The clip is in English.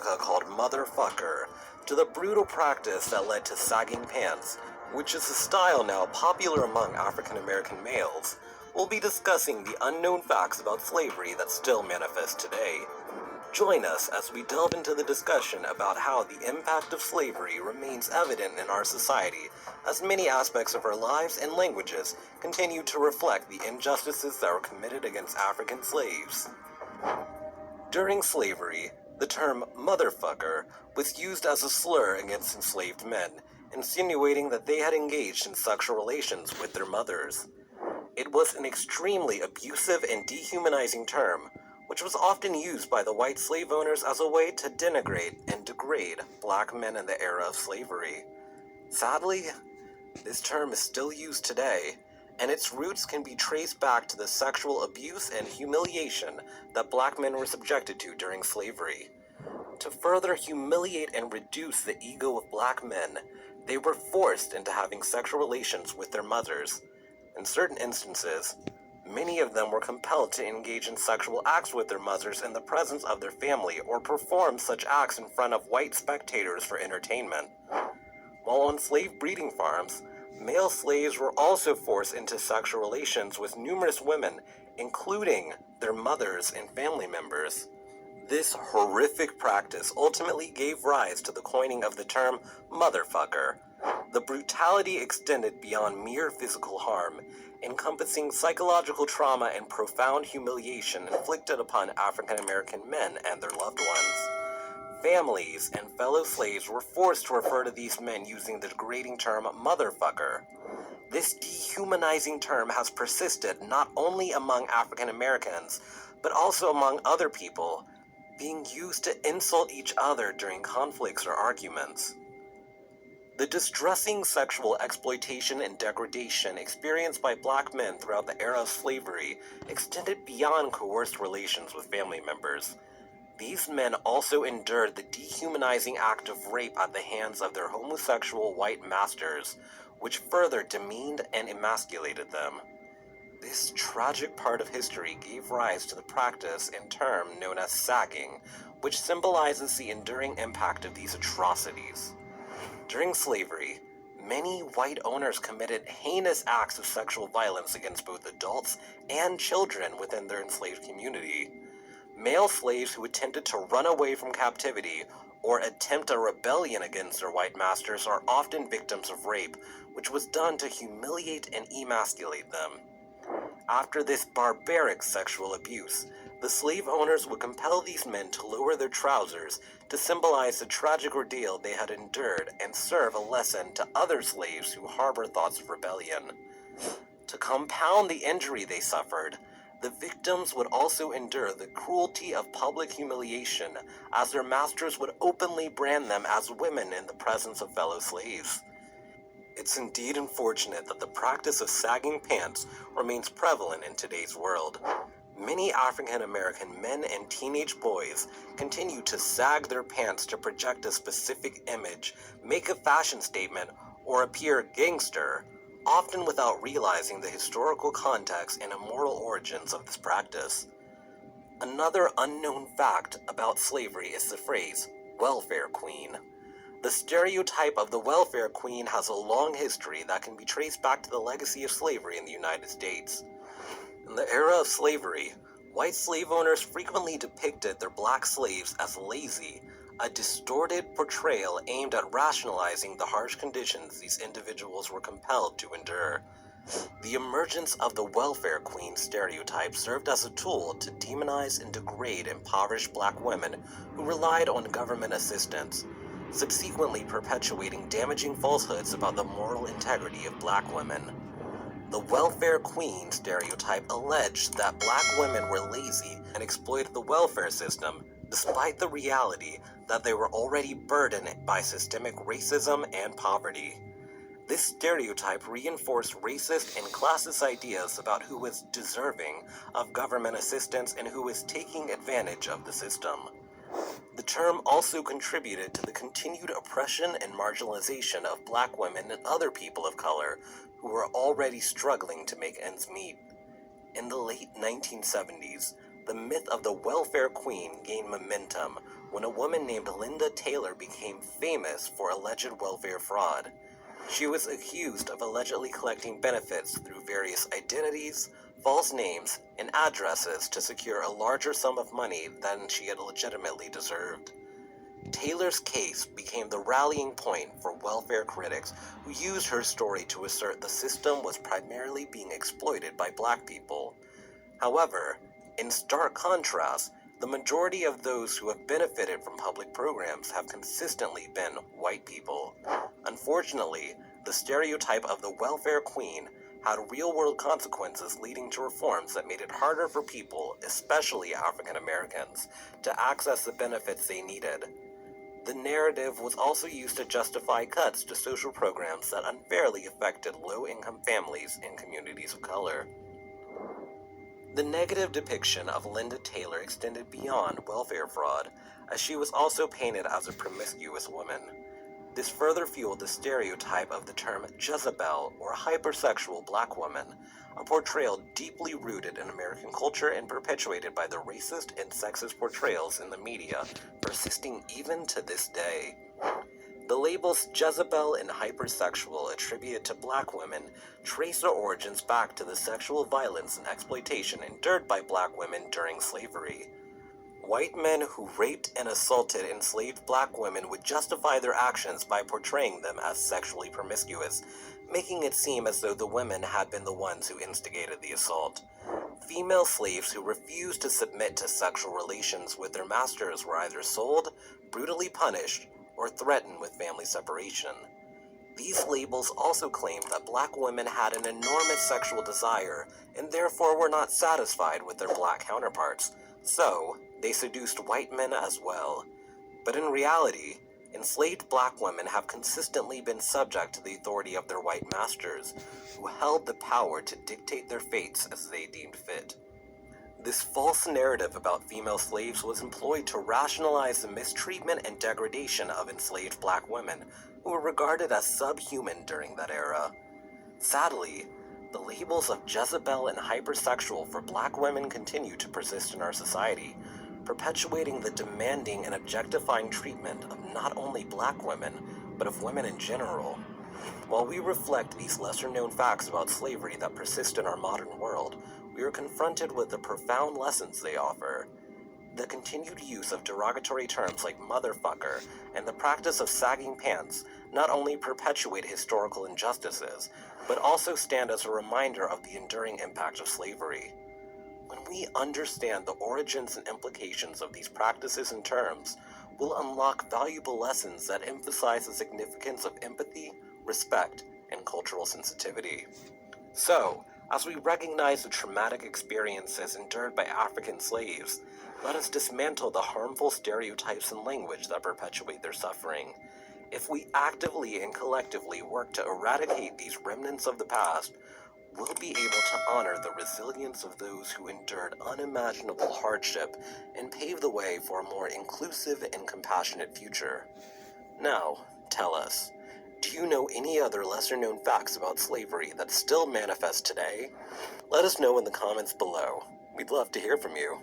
America called MotherFcker, to the brutal practice that led to sagging pants, which is a style now popular among African American males, we'll be discussing the unknown facts about slavery that still manifest today. Join us as we delve into the discussion about how the impact of slavery remains evident in our society, as many aspects of our lives and languages continue to reflect the injustices that were committed against African slaves. During slavery, the term "motherfucker" was used as a slur against enslaved men, insinuating that they had engaged in sexual relations with their mothers. It was an extremely abusive and dehumanizing term, which was often used by the white slave owners as a way to denigrate and degrade black men in the era of slavery. Sadly, this term is still used today, and its roots can be traced back to the sexual abuse and humiliation that black men were subjected to during slavery. To further humiliate and reduce the ego of black men, they were forced into having sexual relations with their mothers. In certain instances, many of them were compelled to engage in sexual acts with their mothers in the presence of their family or perform such acts in front of white spectators for entertainment. While on slave breeding farms, male slaves were also forced into sexual relations with numerous women, including their mothers and family members. This horrific practice ultimately gave rise to the coining of the term "motherfucker." The brutality extended beyond mere physical harm, encompassing psychological trauma and profound humiliation inflicted upon African American men and their loved ones. Families and fellow slaves were forced to refer to these men using the degrading term "motherfucker." This dehumanizing term has persisted not only among African Americans, but also among other people, being used to insult each other during conflicts or arguments. The distressing sexual exploitation and degradation experienced by black men throughout the era of slavery extended beyond coerced relations with family members. These men also endured the dehumanizing act of rape at the hands of their homosexual white masters, which further demeaned and emasculated them. This tragic part of history gave rise to the practice and term known as sagging, which symbolizes the enduring impact of these atrocities. During slavery, many white owners committed heinous acts of sexual violence against both adults and children within their enslaved community. Male slaves who attempted to run away from captivity or attempt a rebellion against their white masters are often victims of rape, which was done to humiliate and emasculate them. After this barbaric sexual abuse, the slave owners would compel these men to lower their trousers to symbolize the tragic ordeal they had endured and serve a lesson to other slaves who harbor thoughts of rebellion. To compound the injury they suffered, the victims would also endure the cruelty of public humiliation, as their masters would openly brand them as women in the presence of fellow slaves. It's indeed unfortunate that the practice of sagging pants remains prevalent in today's world. Many African American men and teenage boys continue to sag their pants to project a specific image, make a fashion statement, or appear gangster, often without realizing the historical context and immoral origins of this practice. Another unknown fact about slavery is the phrase "welfare queen." The stereotype of the welfare queen has a long history that can be traced back to the legacy of slavery in the United States. In the era of slavery, white slave owners frequently depicted their black slaves as lazy, a distorted portrayal aimed at rationalizing the harsh conditions these individuals were compelled to endure. The emergence of the welfare queen stereotype served as a tool to demonize and degrade impoverished black women who relied on government assistance, subsequently perpetuating damaging falsehoods about the moral integrity of black women. The welfare queen stereotype alleged that black women were lazy and exploited the welfare system, despite the reality that they were already burdened by systemic racism and poverty. This stereotype reinforced racist and classist ideas about who was deserving of government assistance and who was taking advantage of the system. The term also contributed to the continued oppression and marginalization of black women and other people of color who were already struggling to make ends meet. In the late 1970s, the myth of the welfare queen gained momentum when a woman named Linda Taylor became famous for alleged welfare fraud. She was accused of allegedly collecting benefits through various identities, false names, and addresses to secure a larger sum of money than she had legitimately deserved. Taylor's case became the rallying point for welfare critics who used her story to assert the system was primarily being exploited by black people. However, in stark contrast, the majority of those who have benefited from public programs have consistently been white people. Unfortunately, the stereotype of the welfare queen had real-world consequences, leading to reforms that made it harder for people, especially African Americans, to access the benefits they needed. The narrative was also used to justify cuts to social programs that unfairly affected low-income families and communities of color. The negative depiction of Linda Taylor extended beyond welfare fraud, as she was also painted as a promiscuous woman. This further fueled the stereotype of the term Jezebel, or hypersexual black woman, a portrayal deeply rooted in American culture and perpetuated by the racist and sexist portrayals in the media, persisting even to this day. The labels Jezebel and hypersexual attributed to black women trace their origins back to the sexual violence and exploitation endured by black women during slavery. White men who raped and assaulted enslaved black women would justify their actions by portraying them as sexually promiscuous, making it seem as though the women had been the ones who instigated the assault. Female slaves who refused to submit to sexual relations with their masters were either sold, brutally punished, or threatened with family separation. These labels also claimed that black women had an enormous sexual desire and therefore were not satisfied with their black counterparts, so they seduced white men as well. But in reality, enslaved black women have consistently been subject to the authority of their white masters, who held the power to dictate their fates as they deemed fit. This false narrative about female slaves was employed to rationalize the mistreatment and degradation of enslaved black women, who were regarded as subhuman during that era. Sadly, the labels of Jezebel and hypersexual for black women continue to persist in our society, perpetuating the demanding and objectifying treatment of not only black women, but of women in general. While we reflect these lesser-known facts about slavery that persist in our modern world, we are confronted with the profound lessons they offer. The continued use of derogatory terms like MotherFcker and the practice of sagging pants not only perpetuate historical injustices, but also stand as a reminder of the enduring impact of slavery. When we understand the origins and implications of these practices and terms, we'll unlock valuable lessons that emphasize the significance of empathy, respect, and cultural sensitivity. So, as we recognize the traumatic experiences endured by African slaves, let us dismantle the harmful stereotypes and language that perpetuate their suffering. If we actively and collectively work to eradicate these remnants of the past, we'll be able to honor the resilience of those who endured unimaginable hardship and pave the way for a more inclusive and compassionate future. Now, tell us, do you know any other lesser-known facts about slavery that still manifest today? Let us know in the comments below. We'd love to hear from you.